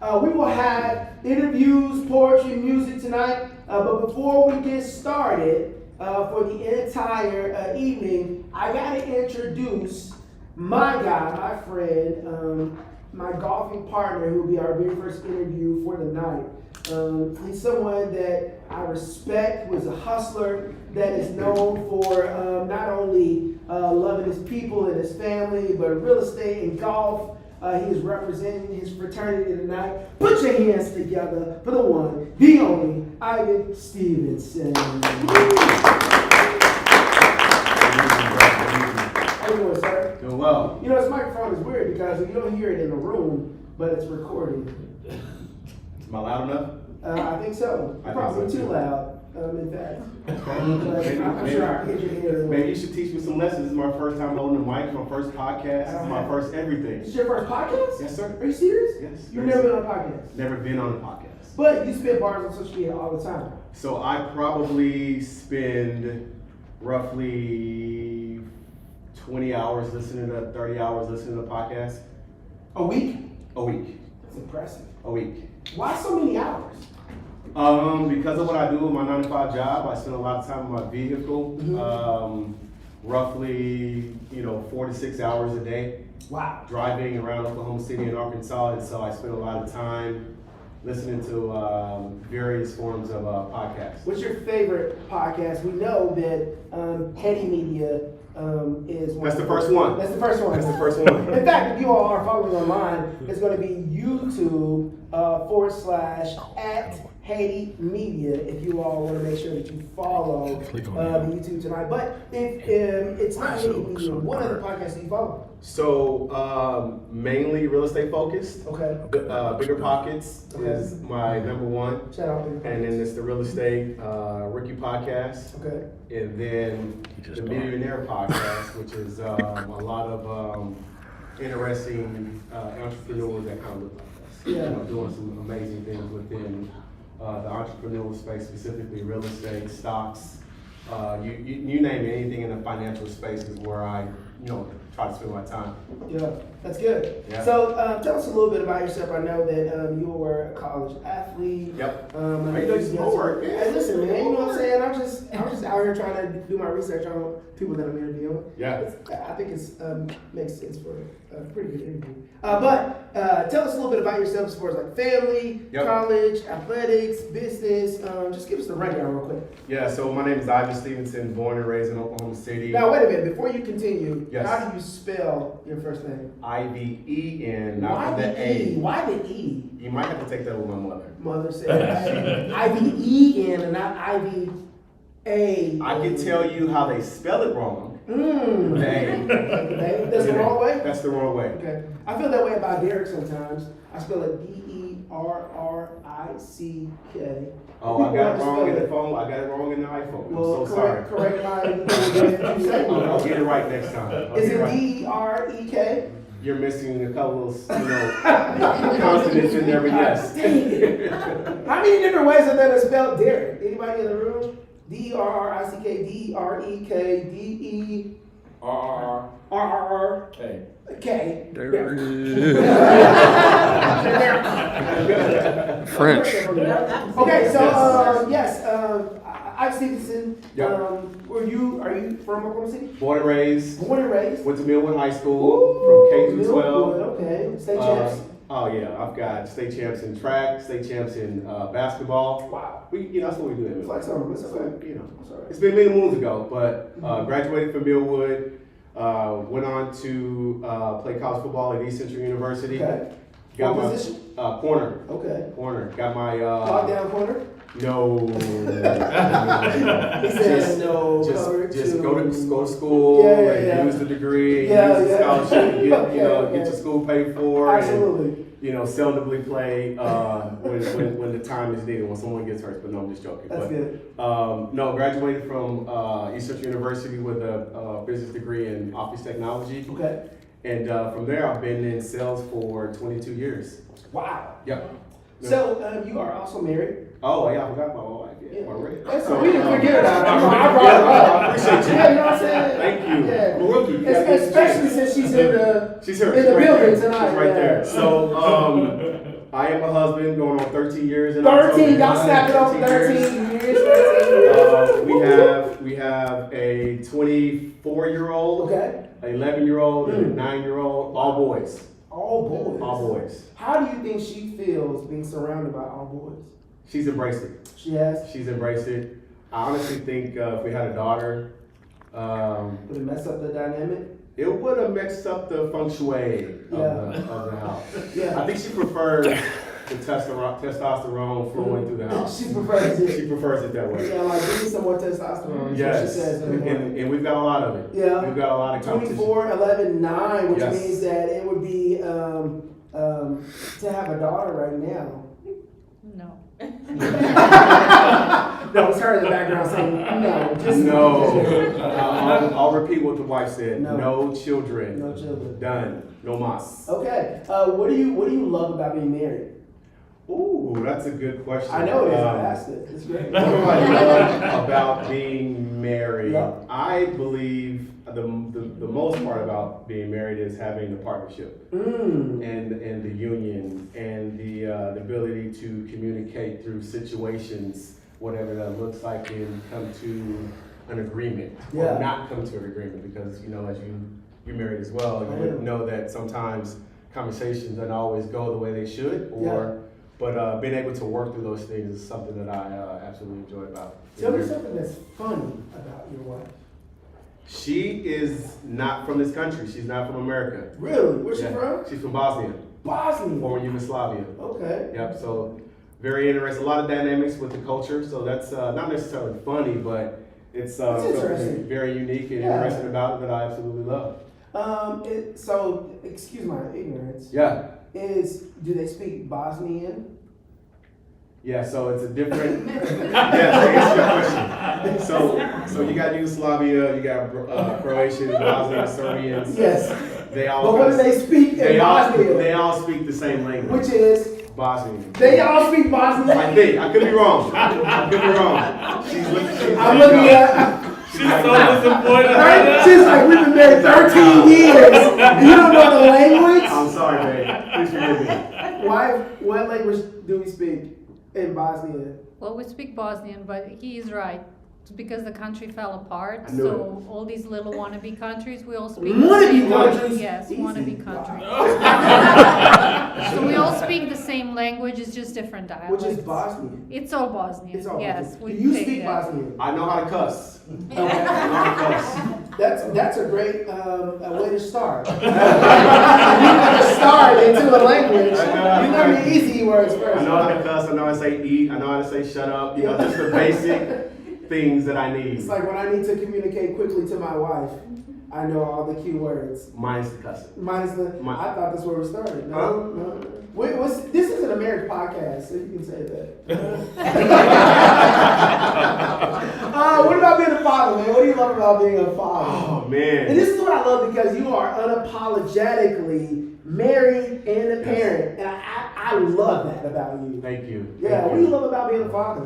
We will have interviews, poetry, music tonight. But before we get started for the entire evening, I got to introduce my guy, my friend, my golfing partner, who will be our very first interview for the night. He's someone that I respect, who is a hustler, that is known for not only loving his people and his family, but real estate and golf. He is representing his fraternity tonight. Put your hands together for the one, the only, Iven Stevenson. How you doing, sir? Doing well. You know, this microphone is weird because you don't hear it in the room, but it's recording. Am I loud enough? I think so. Probably too loud, in fact. I'm sure I can get you here. Maybe you should teach me some lessons. This is my first time holding the mic, my first podcast. This is my first everything. This is your first podcast? Yes, sir. Are you serious? Yes. You've never been on a podcast? Never been on a podcast. But you spit bars on social media all the time. So I probably spend roughly 20 hours listening to 30 hours listening to podcasts. A week? A week. That's impressive. A week. Why so many hours? Because of what I do with my 9-to-5 job, I spend a lot of time in my vehicle. Mm-hmm. Roughly, 4 to 6 hours a day. Wow. Driving around Oklahoma City and Arkansas, and so I spend a lot of time listening to various forms of podcasts. What's your favorite podcast? We know that Heady Media is one. That's the first one. That's the first one. That's the first one. In fact, if you all are following online, it's going to be YouTube /@ Heady Media. If you all want to make sure that you follow the YouTube tonight. But if it's not Heady Media, what other podcasts do you follow? So mainly real estate focused. Okay. Bigger Pockets is my number one. Shout out Bigger And Pockets. then it's the Real Estate Rookie Podcast. Okay. And then the Millionaire Podcast, which is a lot of interesting entrepreneurs that kind of look like us. Yeah. Doing some amazing things within the entrepreneurial space, specifically real estate, stocks. You name it, anything in the financial space is where I try to spend my time. Yeah, that's good. Yeah. So tell us a little bit about yourself. I know that you were a college athlete. Yep. I know Hey, you that's did homework, man. Hey, listen, man. You know what I'm saying? I'm just out here trying to do my research on people that I'm interviewing. Yeah. I think it's makes sense for a pretty good interview. But tell us a little bit about yourself as far as like family, Yep. college, athletics, business. Just give us the rundown real quick. Yeah, so my name is Iven Stevenson, born and raised in Oklahoma City. Now wait a minute. Before you continue, Yes. how do you spell your first name? Iven, not Why with the the E? A. Why the E? You might have to take that with my mother. Mother said I-V-E-N and not I-V-A. I can tell you how they spell it wrong. With the A. That's the wrong way? That's the wrong way. Okay. I feel that way about Derek sometimes. I spell it D-E-R-R-I-C-K. Oh, I got it wrong in the phone. I got it wrong in the iPhone. Well, I'm so sorry. correct my I'll get it right next time. Is it D-E-R-E-K? You're missing a couple of, consonants in there, but yes. Dang it. How many different ways are there to spell Derek? Anybody in the room? D-E-R-R-I-C-K, D-E-R-E-K, D-E-R-R-R-K. K. French. Okay, so yes, Iven Stevenson. Yep. Are you from Oklahoma City? Born and raised. Born and raised. Went to Millwood High School from K through 12. Okay, state champs. Oh yeah, I've got state champs in track, state champs in basketball. Wow. That's what we do. At Flex on, that's okay. So, it's been many moons ago, but graduated from Millwood. Went on to play college football at East Central University. Okay. Got What my position? corner. Okay. Corner. Got my Lockdown corner? no. He said no. Just go to school and use the degree, use the scholarship, get your school paid for. Absolutely. And, seldomly play when the time is needed, when someone gets hurt. But no, I'm just joking. That's good. No, graduated from East Central University with a business degree in office technology. Okay. And from there, I've been in sales for 22 years. Wow. Yep. So you are also married. Oh, yeah, I forgot my wife. Yeah, already. So we didn't forget about it. I brought her up. I appreciate you. Yeah, you know what I'm saying? Thank you. Yeah. I'm a rookie. You gotta Especially since she's in the She's here. in the right building there. tonight. She's right there. So, I am a husband going on 13 years in 13, October. y'all snap it up 13 years, 13 years. We have a 24-year-old, Okay. an 11-year-old, and a 9-year-old, all boys. All boys. All boys. How do you think she feels being surrounded by all boys? She's embraced it. She has? She's embraced it. I honestly think if we had a daughter, Would it mess up the dynamic? it would have mixed up the feng shui of the house. Yeah. I think she prefers the testosterone flowing through the house. She prefers it. She prefers it that way. Yeah, like give me some more testosterone. is what Yes, she says in the morning. and we've got a lot of it. Yeah. We've got a lot of competition. 24, 11, 9, which Yes. means that it would be to have a daughter right now. No. No, it's her in the background saying no. Just No. I'll repeat what the wife said. No. No children. No children. Done. No mas. Okay. What do you love about being married? Ooh, that's a good question. I know it is. I asked it. It's great. What do I love about being married? Yeah. I believe the most part about being married is having the partnership and the union and the ability to communicate through situations, whatever that looks like, and come to an agreement Yeah. or not come to an agreement, because as you're married as well, you would know that sometimes conversations don't always go the way they should, but being able to work through those things is something that I absolutely enjoy about. Tell me something that's funny about your wife. She is not from this country. She's not from America. Really? Where's she Yeah. from? She's from Bosnia, Bosnia. former Yugoslavia. Okay. Yep. So very interesting. A lot of dynamics with the culture. So that's not necessarily funny, but it's something interesting. very unique and Yeah. interesting about it that I absolutely love. So, excuse my ignorance. Yeah. Do they speak Bosnian? Yeah, so it's a different. Yeah, to answer your question. So you got Yugoslavia, you got Croatians, Bosnians, Serbians. Yes. They all. But what do they speak in Bosnia? They all speak the same language. Which is? Bosnian. They all speak Bosnian? I think. I could be wrong. I could be wrong. She's I'm looking at. She's so disappointed right now. She's like, we've been married 13 years. You don't know the language? I'm sorry, babe. Please forgive me. What language do we speak in Bosnia? Well, we speak Bosnian, but he is right. It's because the country fell apart. I knew So all these little wannabe countries, we all speak. Wannabe the same countries? Yes, Easy. wannabe countries. So we all speak the same language. It's just different dialects. Which is Bosnian. It's all Bosnian. It's all yes. Bosnian. we Do you take speak that. Bosnian? I know how to cuss. Okay. I know how to cuss. That's a great way to start. You never start into a language. You learn the easy words first. I know how to cuss. I know how to say eat. I know how to say shut up. You know, just the basic things that I need. It's like when I need to communicate quickly to my wife, I know all the key words. Minus the cussing. Minus the. I thought that's where we started. No, Huh? no. This is an American podcast, so you can say that. What about being a father, man? What do you love about being a father? Oh man. And this is what I love, because you are unapologetically married and a parent, and I love that about you. Thank you. Yeah, what do you love about being a father?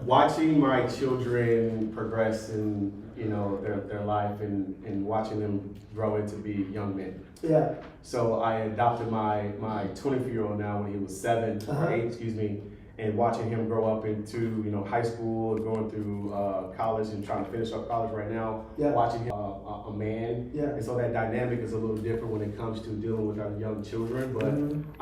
Watching my children progress in their life and watching them grow into be young men. Yeah. So I adopted my 24-year-old now when he was 7 or 8, excuse me, and watching him grow up into high school and going through college and trying to finish up college right now. Yeah. Watching him a man. Yeah. And so that dynamic is a little different when it comes to dealing with our young children. But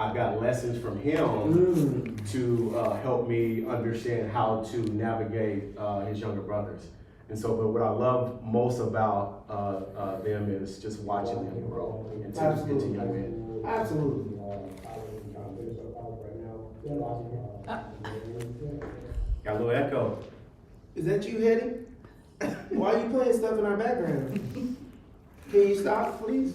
I've got lessons from him to help me understand how to navigate his younger brothers. And so, but what I love most about them is just watching them grow into young men. Absolutely. Got a little echo. Is that you, Heady? Why are you playing stuff in our background? Can you stop, please?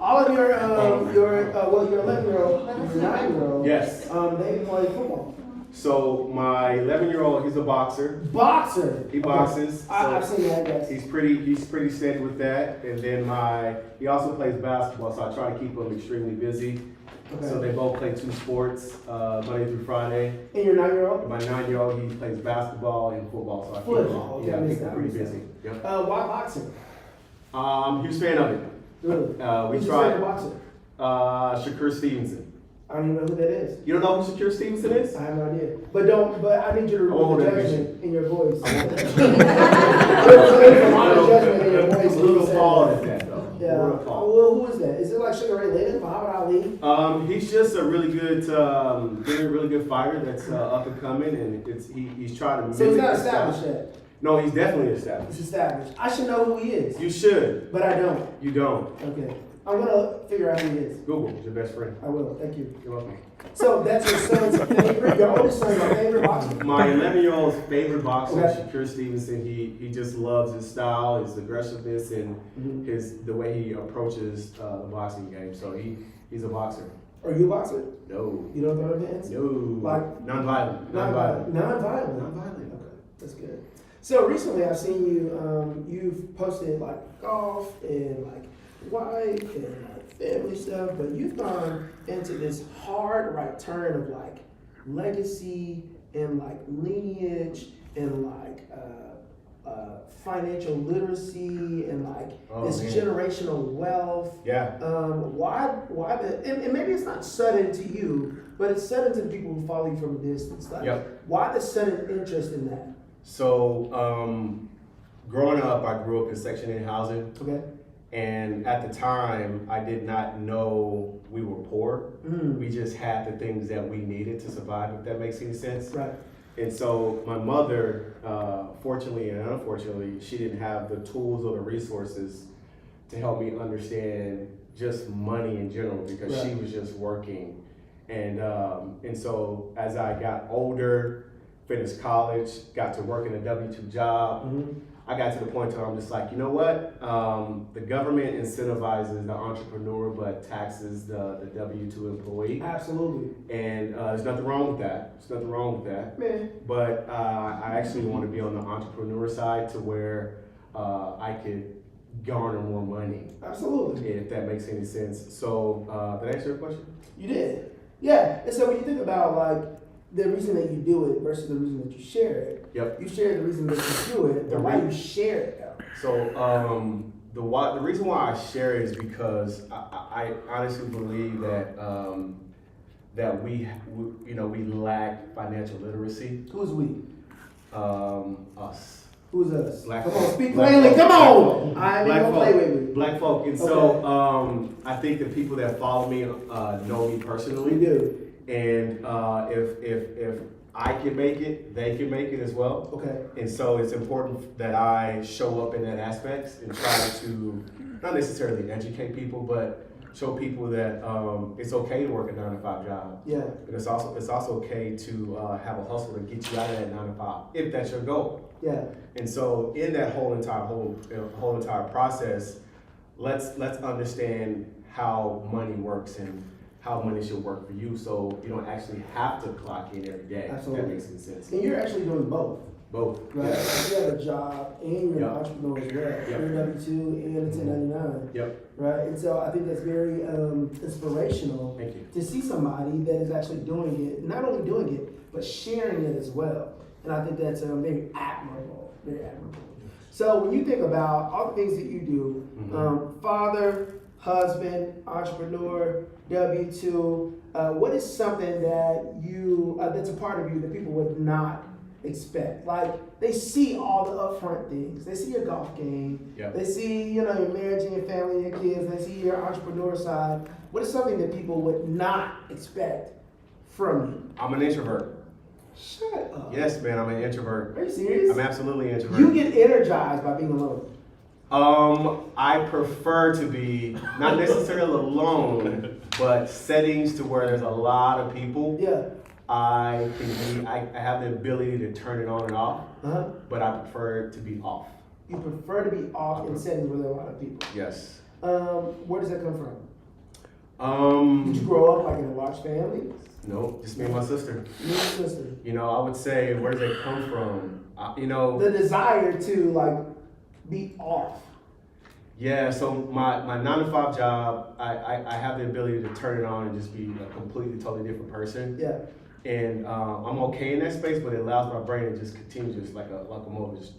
All of your 11-year-old, your 9-year-old, Yes. they play football. So my 11-year-old, he's a boxer. Boxer. He boxes. I've seen that. Yes. He's pretty steady with that. And then he also plays basketball, so I try to keep him extremely busy. Okay. So they both play 2 sports, Monday through Friday. And your 9-year-old? My 9-year-old, he plays basketball and football, so I Football, keep okay, him pretty busy. Yep. Why boxing? He was a fan of it. Really? We Who's your tried. favorite boxer? Shakur Stevenson. I don't even know who that is. You don't know who Shakur Stevenson is? I have no idea. But I need you to won't remove the hold that judgment in your voice. I won't. There's a lot of judgment in your voice. A little when you say flawed that. at that though. Yeah. A little Oh, flawed. well, who is that? Is it like Sugar Ray Leonard, Muhammad Ali? He's just a really good, really good fighter that's up and coming, and he's trying to. So he's mimic not the style. established yet. No, he's definitely established. He's established. I should know who he is, You should. but I don't. You don't. Okay. I'm gonna figure out who he is. Google is your best friend. I will. Thank you. You're welcome. So that's your son's favorite. Your oldest son's favorite boxer. My 11-year-old's favorite boxer, Okay. Shakur Stevenson. He just loves his style, his aggressiveness, and the way he approaches the boxing game. So he's a boxer. Are you a boxer? No. You don't throw hands? No. Like- non-violent. Non-violent. Non-violent. Okay, that's good. So recently I've seen you, you've posted like golf and like wife and like family stuff, but you've gone into this hard right turn of like legacy and like lineage and like financial literacy and like this man. generational wealth. Yeah. Why and maybe it's not sudden to you, but it's sudden to the people who follow you from a distance. Like, Yep. why the sudden interest in that? So, growing up, I grew up in Section 8 housing, Okay. and at the time, I did not know we were poor. We just had the things that we needed to survive, if that makes any sense. Right. And so my mother, fortunately and unfortunately, she didn't have the tools or the resources to help me understand just money in general because she Right. was just working. And so as I got older, finished college, got to work in a W-2 job, I got to the point where I'm just like, you know what? The government incentivizes the entrepreneur but taxes the W-2 employee. Absolutely. And there's nothing wrong with that. There's nothing wrong with that. Man. But I actually want to be on the entrepreneur side to where I could garner more money, Absolutely. if that makes any sense. So, did I answer your question? You did. Yeah. And so when you think about like the reason that you do it versus the reason that you share it, Yep. you share the reason that you do it, but why you share it though? So, the reason why I share it is because I honestly believe that that we lack financial literacy. Who's we? Us. Who's us? Black Come folk. on, speak Black plainly. folk. Come Black on. folk. I ain't Black gonna folk. play with me. Black folk. And so I think the people that follow me know me personally. We do. And if I can make it, they can make it as well. Okay. And so it's important that I show up in that aspect and try to not necessarily educate people, but show people that it's okay to work a 9-to-5 job. Yeah. But it's also okay to have a hustle to get you out of that 9-to-5 if that's your goal. Yeah. And so in that whole entire process, let's understand how money works and how money should work for you, so you don't actually have to clock in every day. Absolutely. If that makes any sense. And you're actually doing both. Both. Right? Yeah. You have a job and you're Yeah. an entrepreneur as well. Yeah. You're a W-2 and a 1099. Yep. Right? And so I think that's very inspirational Thank you. to see somebody that is actually doing it, not only doing it, but sharing it as well. And I think that's very admirable. Very admirable. So when you think about all the things that you do, father, husband, entrepreneur, W-2, what is something that you, that's a part of you that people would not expect? Like, they see all the upfront things. They see your golf game. Yep. They see, your marriage and your family and your kids. They see your entrepreneur side. What is something that people would not expect from you? I'm an introvert. Shut up. Yes, man, I'm an introvert. Are you serious? I'm absolutely an introvert. You get energized by being alone. I prefer to be not necessarily alone, but settings to where there's a lot of people. Yeah. I have the ability to turn it on and off, Uh-huh. but I prefer to be off. You prefer to be off in settings where there are a lot of people. Yes. Where does that come from? Did you grow up like in a large family? No, just me and my sister. You and your sister. I would say, where does it come from? The desire to like be off. Yeah, so my 9-to-5 job, I have the ability to turn it on and just be a completely, totally different person. Yeah. And I'm okay in that space, but it allows my brain to just continue just like a locomotive, just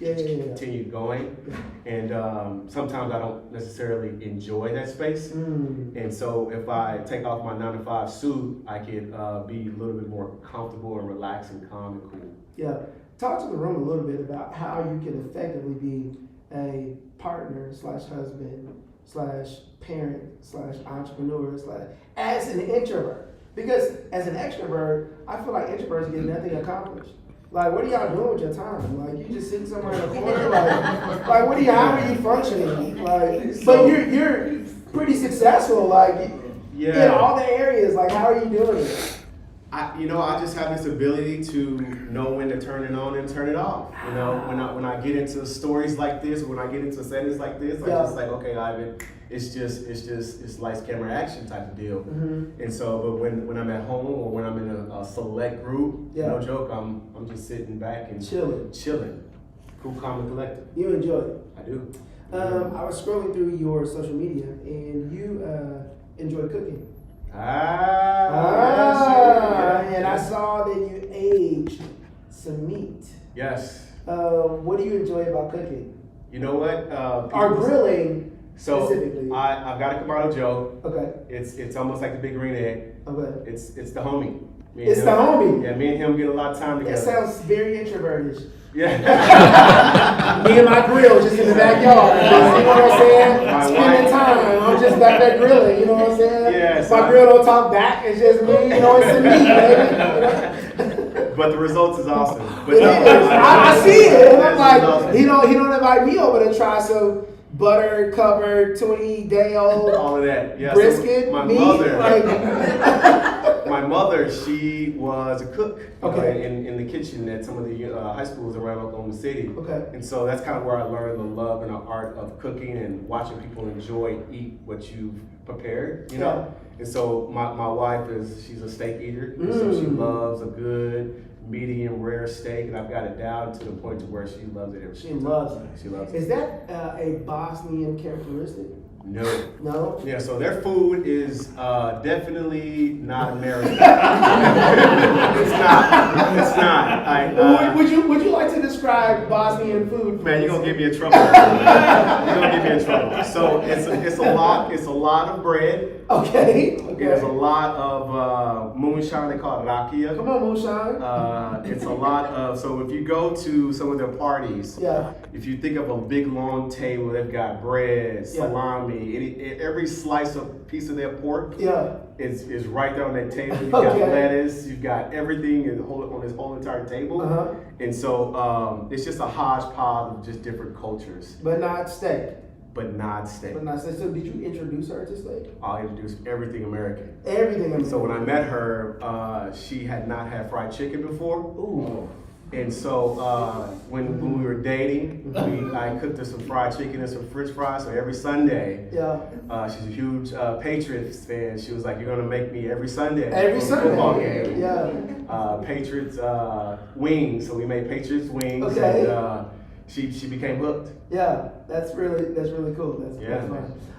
Yeah. continue going. And sometimes I don't necessarily enjoy that space. And so if I take off my 9-to-5 suit, I can be a little bit more comfortable and relaxed and calm and cool. Yeah. Talk to the room a little bit about how you can effectively be a partner / husband / parent / entrepreneur / as an introvert. Because as an extrovert, I feel like introverts get nothing accomplished. Like, what are y'all doing with your time? Like, you just sitting somewhere in a corner, like how are you functioning? Like, but you're pretty successful, like, in all the areas. Like, how are you doing it? I just have this ability to know when to turn it on and turn it off. You know, when I get into stories like this, when I get into settings like this, I just like, okay, Ivan, it's lights, camera, action type of deal. And so, but when I'm at home or when I'm in a select group, no joke, I'm just sitting back and chilling, cool, calm, and collected. You enjoy it? I do. I was scrolling through your social media, and you enjoy cooking. And I saw that you aged some meat. Yes. What do you enjoy about cooking? You know what? Or grilling specifically. So I've got a Kamado Joe. Okay. It's almost like the big green egg. Okay. It's the homie. It's the homie. Yeah, me and him get a lot of time together. That sounds very introvertish. Yeah. Me and my grill just in the backyard. You know what I'm saying? Spending time. I'm just back there grilling. You know what I'm saying? Yeah. My grill don't talk back. It's just me. You know, it's me, baby. But the results is awesome. But It is. I see it. And I'm like, awesome. he don't invite me over to try some butter covered 20-day-old all of that. Yeah. brisket. So my meat. my mother, she was a cook. Okay. In the kitchen at some of the high schools around Oklahoma City. Okay. And so that's kind of where I learned the love and the art of cooking and watching people eat what you've prepared, you know? And so my wife she's a steak eater. And so she loves a good medium rare steak, and I've got it down to the point to where she loves it. She loves it. She loves it. Is that a Bosnian characteristic? No. No? Yeah, so their food is definitely not American. It's not. Would you like to describe Bosnian food? Man, you're gonna get me in trouble. You're gonna get me in trouble. So it's a lot of bread. Okay. There's a lot of moonshine. They call it rakia. Come on, moonshine. It's a lot of. So if you go to some of their parties, if you think of a big long table, they've got bread, salami. Every slice of piece of their pork is right there on that table. You've got lettuce, you've got everything on this whole entire table. And so it's just a hodgepodge of just different cultures. But not steak. But not steak. So did you introduce her to steak? I'll introduce everything American. Everything American. So when I met her, she had not had fried chicken before. Ooh. And so when we were dating, I cooked her some fried chicken and some French fries. So every Sunday, she's a huge Patriots fan. She was like, "You're gonna make me every Sunday." Every Sunday. Football game. Yeah. Patriots wings. So we made Patriots wings. Okay. And she became hooked. Yeah, that's really cool. That's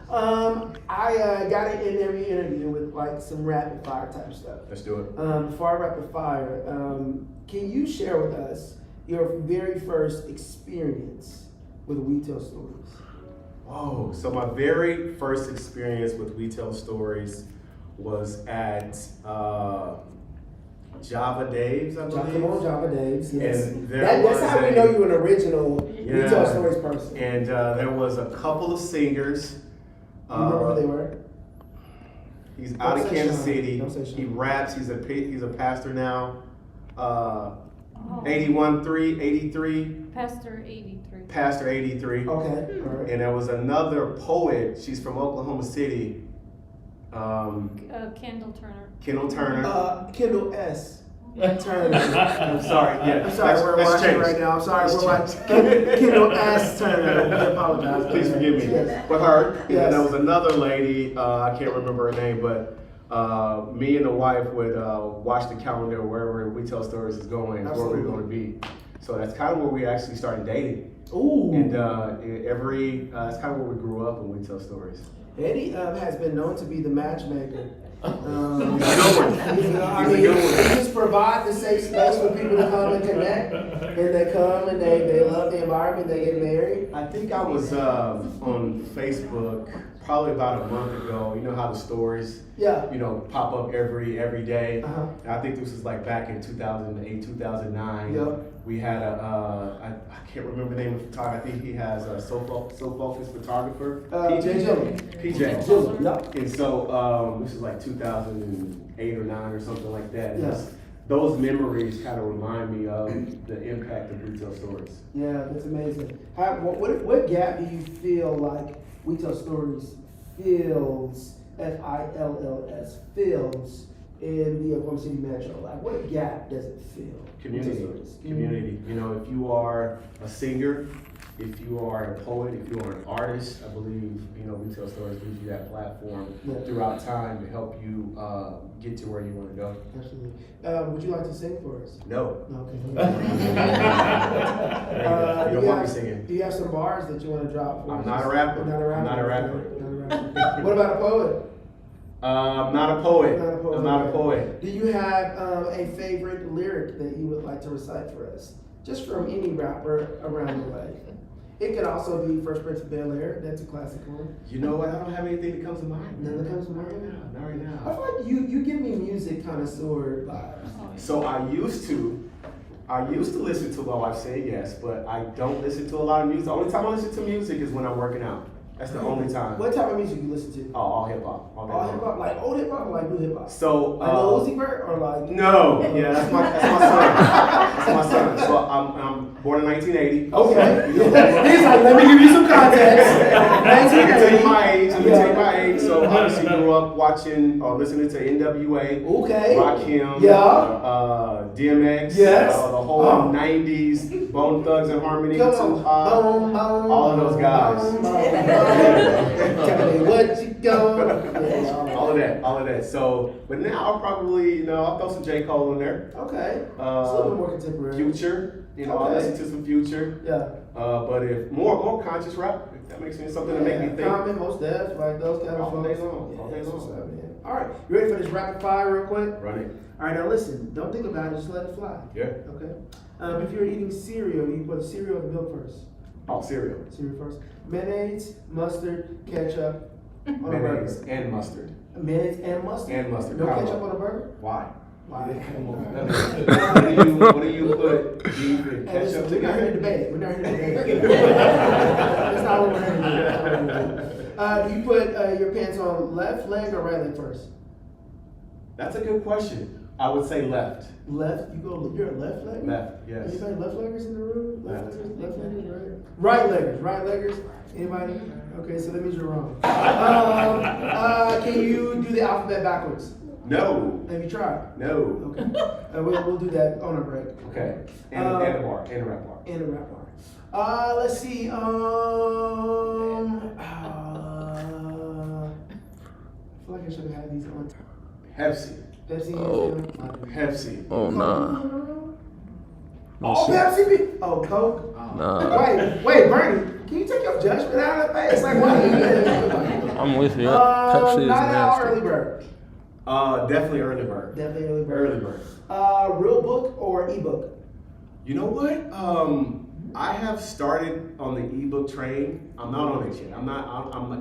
fun. I got to end every interview with like some rapid fire type stuff. Let's do it. Before I rapid fire, can you share with us your very first experience with We Tell Stories? Whoa! So my very first experience with We Tell Stories was at Java Dave's, I believe. Come on, Java Dave's. Yes. And That's how we know you're an original We Tell Stories person. And there was a couple of singers. You remember who they were? He's out of Kansas City. He raps. He's a pastor now. 83. Pastor 83. Pastor 83. Okay. All right. And there was another poet. She's from Oklahoma City. Kendall Turner. Kendall Turner. Kendall S. Turner. I'm sorry. Yeah. I'm sorry. We're watching right now. I'm sorry. We're watching Kendall S. Turner. I apologize. Please forgive me. Yes. But her. And then there was another lady. I can't remember her name, but me and the wife would watch the calendar wherever We Tell Stories is going, where we're going to be. So that's kind of where we actually started dating. Ooh. And that's kind of where we grew up when We Tell Stories. Heady has been known to be the matchmaker He just provide the safe space for people to come and connect, and they come and they love the environment. They get married. I think I was on Facebook probably about a month ago. You know how the stories, Yeah. pop up every day. Uh-huh. And I think this was like back in 2008, 2009. Yep. We had I can't remember the name of the photographer. I think he has a So Focused photographer. PJ. Yep. And so this is like 2008 or 9 or something like that. And Yes. those memories kind of remind me of the impact of retail stores. Yeah, that's amazing. What gap do you feel like Retail Stories fills, FILLS, fills in the Oklahoma City Metro? Like, what gap does it fill? Community. Retail Stories. Community. If you are a singer, if you are a poet, if you are an artist, I believe, Retail Stores gives you that platform Yeah. throughout time to help you get to where you want to go. Absolutely. Would you like to sing for us? No. Okay. You don't want me singing. Do you have some bars that you want to drop for us? I'm not a rapper. Not a rapper. I'm not a rapper. Okay, not a rapper. What about a poet? I'm not a poet. Not a poet. I'm not a poet. Do you have a favorite lyric that you would like to recite for us? Just from any rapper around the way. It could also be Fresh Prince of Bel-Air. That's a classic one. You know what? I don't have anything that comes to mind. None that comes to mind? Not right I now. feel like you give me music connoisseur vibes. So I used to listen to my wife say yes, but I don't listen to a lot of music. The only time I listen to music is when I'm working out. That's the only time. What type of music you listen to? Oh, all hip hop. All day All long. hip hop, like old hip hop, or like new hip hop? So Like Lil Uzi Vert, or like? no, yeah, that's my son. That's my son. So I'm born in 1980. Okay. He's like, let me give you some context. Let me tell you my age. Yeah. So obviously grew up watching or listening to NWA, Okay. Rakim, Yeah. DMX, Yes. the whole Oh. 90s, Bone Thugs and Harmony, Come Tupac, on. Boom, boom, all of those guys. boom, boom, boom. Tell me what you go. all of that. So, but now I'll probably, I'll throw some J. Cole in there. Okay. It's a little bit more contemporary. Future, I'll Okay. listen to some Future. Yeah. But if more conscious rap, if that makes sense, something to make me think. Common, most def, like those kind of All day folks. long, all day that's long. what's up, man. All right, you ready for this rapid fire real quick? Run it. All right, now listen. Don't think about it. Just let it fly. Yeah. Okay. If you're eating cereal, you put the cereal or the milk first. Oh, cereal. Cereal first. Mayonnaise, mustard, ketchup on a Mayonnaise burger. and mustard. Mayonnaise and mustard. And mustard. No Combo. ketchup on a burger. Why? Why? What do you put beef and Hey, listen, ketchup we're not here to together? debate. We're not here to debate. That's not what we're here to do. Do you put your pants on left leg or right leg first? That's a good question. I would say left. Left. You're a left leg. Left, yes. Anybody left leggers in the room? Left. Left leggers, right leggers. Right leggers. Anybody? Okay, so that means you're wrong. Can you do the alphabet backwards? No. Have you tried? No. Okay. We'll do that on a break. Okay. And a bar. And a rap bar. And a rap bar. Let's see. I feel like I should have had these on. Pepsi. Pepsi. Oh. Pepsi. Oh, nah. Oh, Pepsi. Oh, Coke. Nah. Wait, Bernie. Can you take your judgment out of that face? Like, what? I'm with you. Pepsi is Night owl, nasty. early bird. Definitely early bird. Definitely early bird. Early bird. Real book or ebook? You know what? I have started on the ebook train. I'm not on it yet. I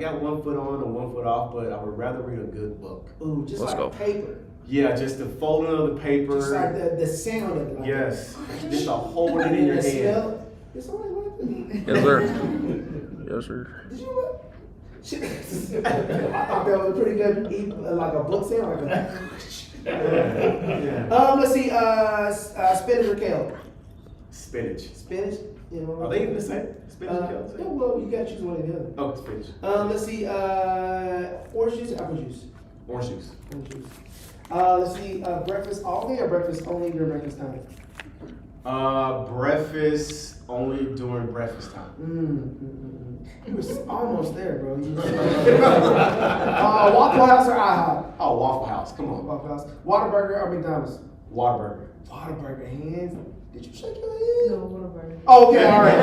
got 1 foot on and 1 foot off, but I would rather read a good book. Ooh, just Let's like go. paper. Yeah, just the folding of the paper. Just like the sound of it. Like Yes. Just to hold it in your the hand. smell. It's only like that. Yes, sir. Yes, sir. Did you what? Shit. I thought that was a pretty good, like a book sound. Like a let's see, spinach or kale? Spinach. Spinach? You know, Are they even the same? Spinach and kale? yeah, well, you gotta choose one or the other. Oh, spinach. Let's see, orange juice or apple juice? Orange juice. Orange juice. Let's see, breakfast all day or breakfast only during breakfast time? Breakfast only during breakfast time. You were almost there, bro. Waffle House or IHOP? Oh, Waffle House. Come on. Waffle House. Whataburger or McDonald's? Whataburger. Whataburger, hands Did you shake your head? No, one of our. Oh, okay, all right.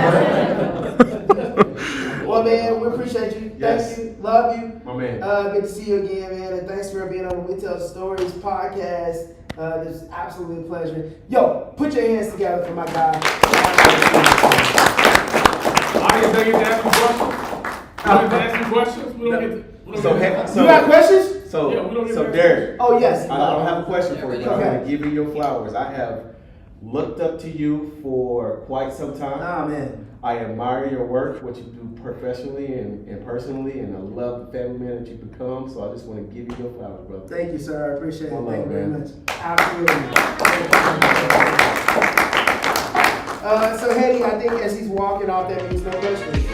Well, man, we appreciate you. Yes. Thank you. Love you. My man. Good to see you again, man. And thanks for being on the We Tell Stories podcast. This is absolutely a pleasure. Yo, put your hands together for my guy. I can take it to ask you questions. I can ask you questions. We don't get to. You got questions? So, Yeah, we don't get so there. Derek, Oh, yes. I don't have a question for you, but I'm Okay. gonna give you your flowers. I have looked up to you for quite some time. Ah, man. I admire your work, what you do professionally and personally, and I love the family man that you've become. So I just want to give you your flowers, brother. Thank you, sir. I appreciate it. Well, Thank you very man. much. Absolutely. So, Heady, I think as he's walking off, that means no questions.